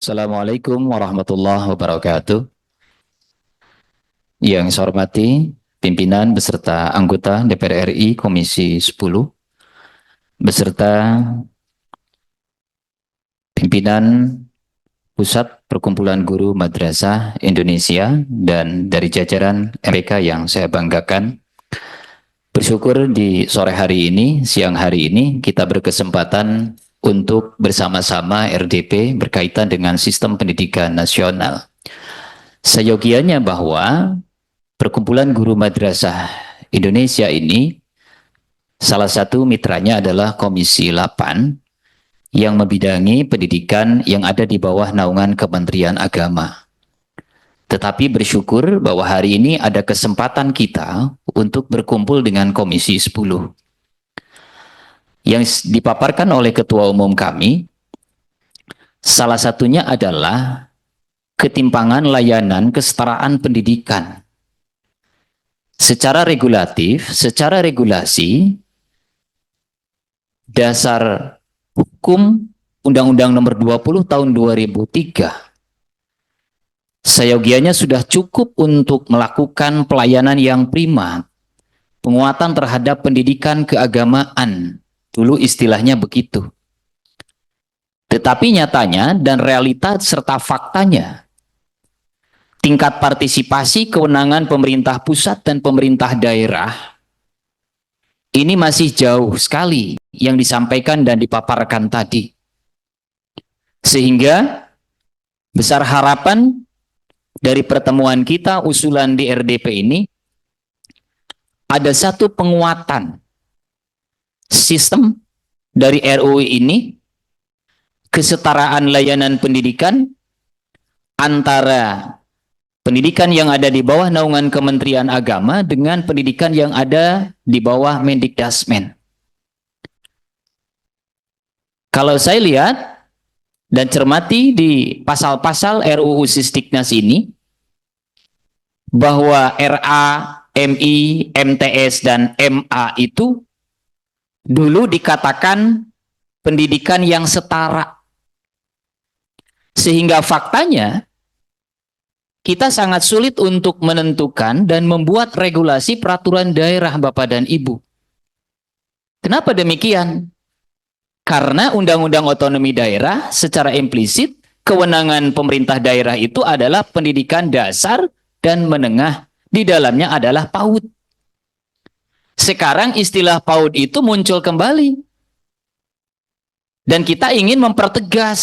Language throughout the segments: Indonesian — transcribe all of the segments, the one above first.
Assalamualaikum warahmatullahi wabarakatuh. Yang saya hormati pimpinan beserta anggota DPR RI Komisi 10 beserta pimpinan Pusat Perkumpulan Guru Madrasah Indonesia dan dari jajaran MPK yang saya banggakan. Bersyukur di sore hari ini, siang hari ini kita berkesempatan untuk bersama-sama RDP berkaitan dengan sistem pendidikan nasional. Seyogianya bahwa Perkumpulan Guru Madrasah Indonesia ini salah satu mitranya adalah Komisi 8 yang membidangi pendidikan yang ada di bawah naungan Kementerian Agama. Tetapi bersyukur bahwa hari ini ada kesempatan kita untuk berkumpul dengan Komisi 10 yang dipaparkan oleh Ketua Umum kami. Salah satunya adalah ketimpangan layanan kesetaraan pendidikan. Secara regulatif, secara regulasi, dasar hukum Undang-Undang Nomor 20 Tahun 2003, seyogianya sudah cukup untuk melakukan pelayanan yang prima, penguatan terhadap pendidikan keagamaan, dulu istilahnya begitu. Tetapi nyatanya dan realita serta faktanya, tingkat partisipasi kewenangan pemerintah pusat dan pemerintah daerah ini masih jauh sekali yang disampaikan dan dipaparkan tadi. Sehingga besar harapan dari pertemuan kita usulan di RDP ini ada satu penguatan sistem dari RUU ini, kesetaraan layanan pendidikan antara pendidikan yang ada di bawah naungan Kementerian Agama dengan pendidikan yang ada di bawah Mendikdasmen. Kalau saya lihat dan cermati di pasal-pasal RUU Sisdiknas ini, bahwa RA, MI, MTS, dan MA itu dulu dikatakan pendidikan yang setara. Sehingga faktanya, kita sangat sulit untuk menentukan dan membuat regulasi peraturan daerah Bapak dan Ibu. Kenapa demikian? Karena Undang-Undang Otonomi Daerah secara implisit, kewenangan pemerintah daerah itu adalah pendidikan dasar dan menengah. Di dalamnya adalah PAUD. Sekarang istilah PAUD itu muncul kembali. Dan kita ingin mempertegas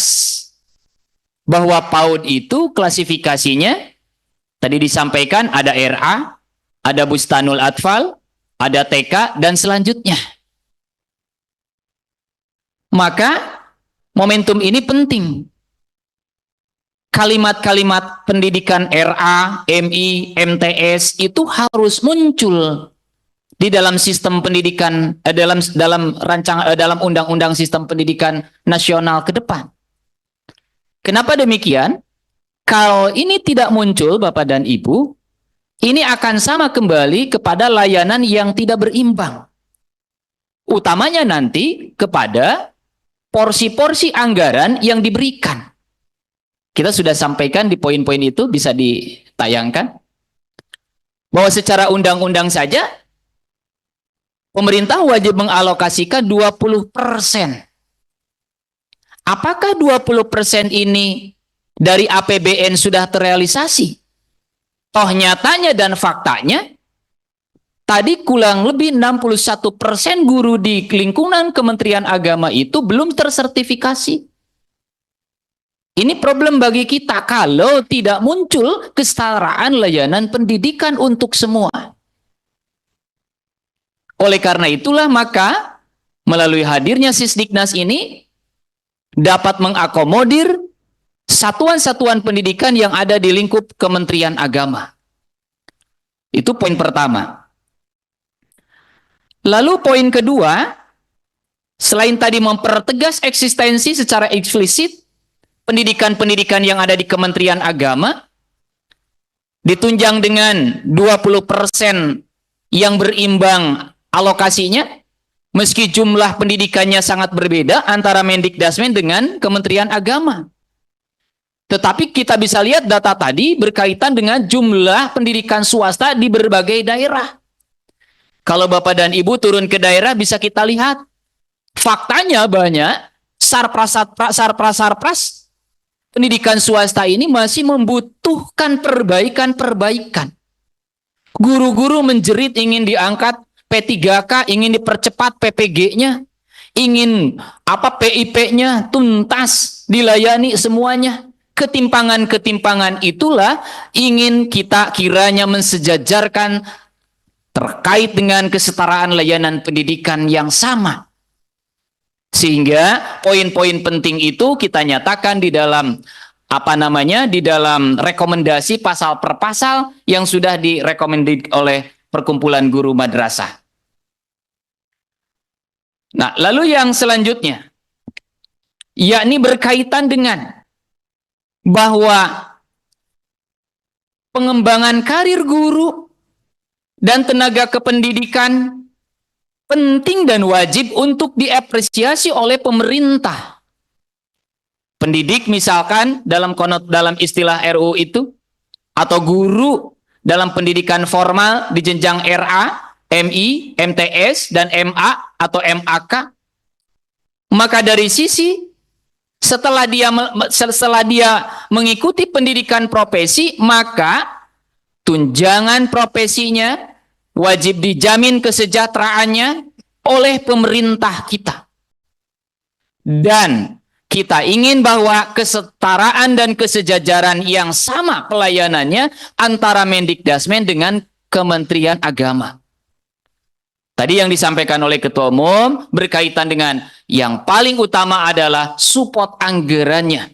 bahwa PAUD itu klasifikasinya tadi disampaikan ada RA, ada Bustanul Atfal, ada TK, dan selanjutnya. Maka momentum ini penting. Kalimat-kalimat pendidikan RA, MI, MTS itu harus muncul di dalam sistem pendidikan, dalam undang-undang sistem pendidikan nasional ke depan. Kenapa demikian? Kalau ini tidak muncul Bapak dan Ibu, ini akan sama kembali kepada layanan yang tidak berimbang. Utamanya nanti kepada porsi-porsi anggaran yang diberikan. Kita sudah sampaikan di poin-poin itu, bisa ditayangkan. Bahwa secara undang-undang saja, pemerintah wajib mengalokasikan 20%. Apakah 20% ini dari APBN sudah terrealisasi? Toh nyatanya dan faktanya, tadi kurang lebih 61% guru di lingkungan Kementerian Agama itu belum tersertifikasi. Ini problem bagi kita kalau tidak muncul kesetaraan layanan pendidikan untuk semua. Oleh karena itulah maka melalui hadirnya Sisdiknas ini dapat mengakomodir satuan-satuan pendidikan yang ada di lingkup Kementerian Agama. Itu poin pertama. Lalu poin kedua, selain tadi mempertegas eksistensi secara eksplisit pendidikan-pendidikan yang ada di Kementerian Agama, ditunjang dengan 20% yang berimbang alokasinya, meski jumlah pendidikannya sangat berbeda antara Mendikdasmen dengan Kementerian Agama. Tetapi kita bisa lihat data tadi berkaitan dengan jumlah pendidikan swasta di berbagai daerah. Kalau Bapak dan Ibu turun ke daerah bisa kita lihat. Faktanya banyak sarpras pendidikan swasta ini masih membutuhkan perbaikan. Guru-guru menjerit ingin diangkat P3K, ingin dipercepat PPG-nya, ingin PIP-nya tuntas, dilayani semuanya. Ketimpangan-ketimpangan itulah ingin kita kiranya mensejajarkan terkait dengan kesetaraan layanan pendidikan yang sama. Sehingga poin-poin penting itu kita nyatakan di dalam di dalam rekomendasi pasal per pasal yang sudah direkomendasi oleh Perkumpulan Guru Madrasah. Nah, lalu yang selanjutnya, yakni berkaitan dengan bahwa pengembangan karir guru dan tenaga kependidikan penting dan wajib untuk diapresiasi oleh pemerintah. Pendidik misalkan dalam istilah RU itu, atau guru dalam pendidikan formal di jenjang RA, MI, MTS, dan MA atau MAK, maka dari sisi setelah dia mengikuti pendidikan profesi, maka tunjangan profesinya wajib dijamin kesejahteraannya oleh pemerintah kita. Dan kita ingin bahwa kesetaraan dan kesejajaran yang sama pelayanannya antara Mendikdasmen dengan Kementerian Agama. Tadi yang disampaikan oleh Ketua Umum berkaitan dengan yang paling utama adalah support anggarannya.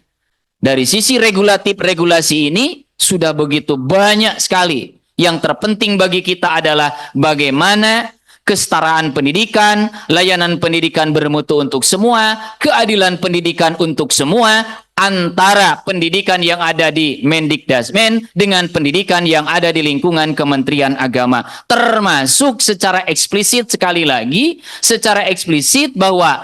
Dari sisi regulatif regulasi ini sudah begitu banyak sekali. Yang terpenting bagi kita adalah bagaimana kesetaraan pendidikan, layanan pendidikan bermutu untuk semua, keadilan pendidikan untuk semua, antara pendidikan yang ada di Mendikdasmen dengan pendidikan yang ada di lingkungan Kementerian Agama. Termasuk secara eksplisit, sekali lagi, secara eksplisit bahwa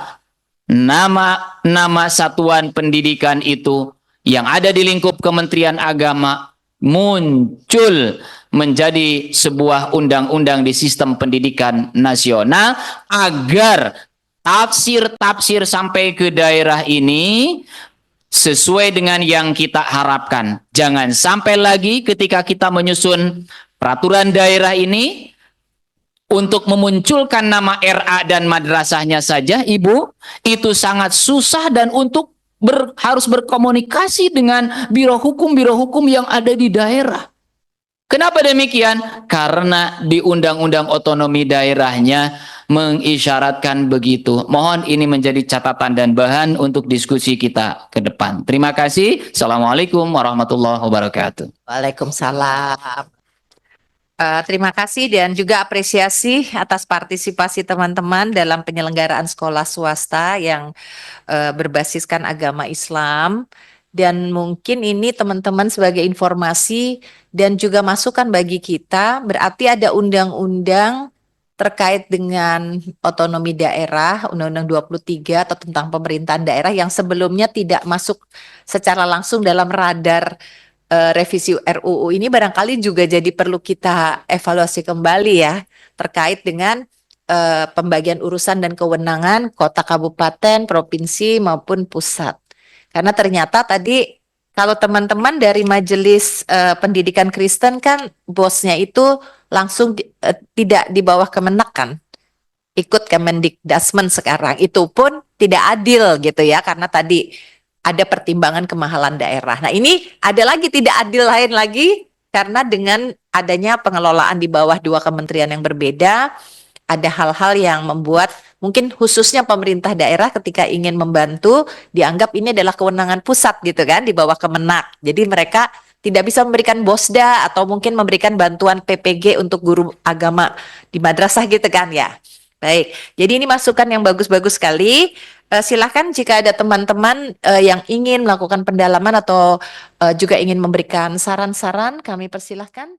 nama satuan pendidikan itu yang ada di lingkup Kementerian Agama muncul menjadi sebuah undang-undang di sistem pendidikan nasional agar tafsir-tafsir sampai ke daerah ini sesuai dengan yang kita harapkan. Jangan sampai lagi ketika kita menyusun peraturan daerah ini untuk memunculkan nama RA dan madrasahnya saja, Ibu, itu sangat susah dan untuk harus berkomunikasi dengan biro hukum yang ada di daerah. Kenapa demikian? Karena di Undang-Undang Otonomi Daerahnya mengisyaratkan begitu. Mohon ini menjadi catatan dan bahan untuk diskusi kita ke depan. Terima kasih. Assalamualaikum warahmatullahi wabarakatuh. Waalaikumsalam. Terima kasih dan juga apresiasi atas partisipasi teman-teman dalam penyelenggaraan sekolah swasta yang berbasiskan agama Islam. Dan mungkin ini teman-teman sebagai informasi dan juga masukan bagi kita, berarti ada undang-undang terkait dengan otonomi daerah, Undang-Undang 23 atau tentang pemerintahan daerah yang sebelumnya tidak masuk secara langsung dalam radar revisi RUU ini, barangkali juga jadi perlu kita evaluasi kembali ya, terkait dengan pembagian urusan dan kewenangan kota, kabupaten, provinsi maupun pusat. Karena ternyata tadi kalau teman-teman dari Majelis Pendidikan Kristen kan bosnya itu langsung tidak di bawah Kemenak kan, ikut Kemendikdasmen sekarang. Itu pun tidak adil gitu ya, karena tadi ada pertimbangan kemahalan daerah. Nah ini ada lagi tidak adil lain lagi, karena dengan adanya pengelolaan di bawah dua kementerian yang berbeda, ada hal-hal yang membuat mungkin khususnya pemerintah daerah ketika ingin membantu dianggap ini adalah kewenangan pusat gitu kan, di bawah Kemenak. Jadi mereka tidak bisa memberikan bosda atau mungkin memberikan bantuan PPG untuk guru agama di madrasah gitu kan ya. Baik, jadi ini masukan yang bagus-bagus sekali. Silahkan jika ada teman-teman yang ingin melakukan pendalaman atau juga ingin memberikan saran-saran, kami persilahkan.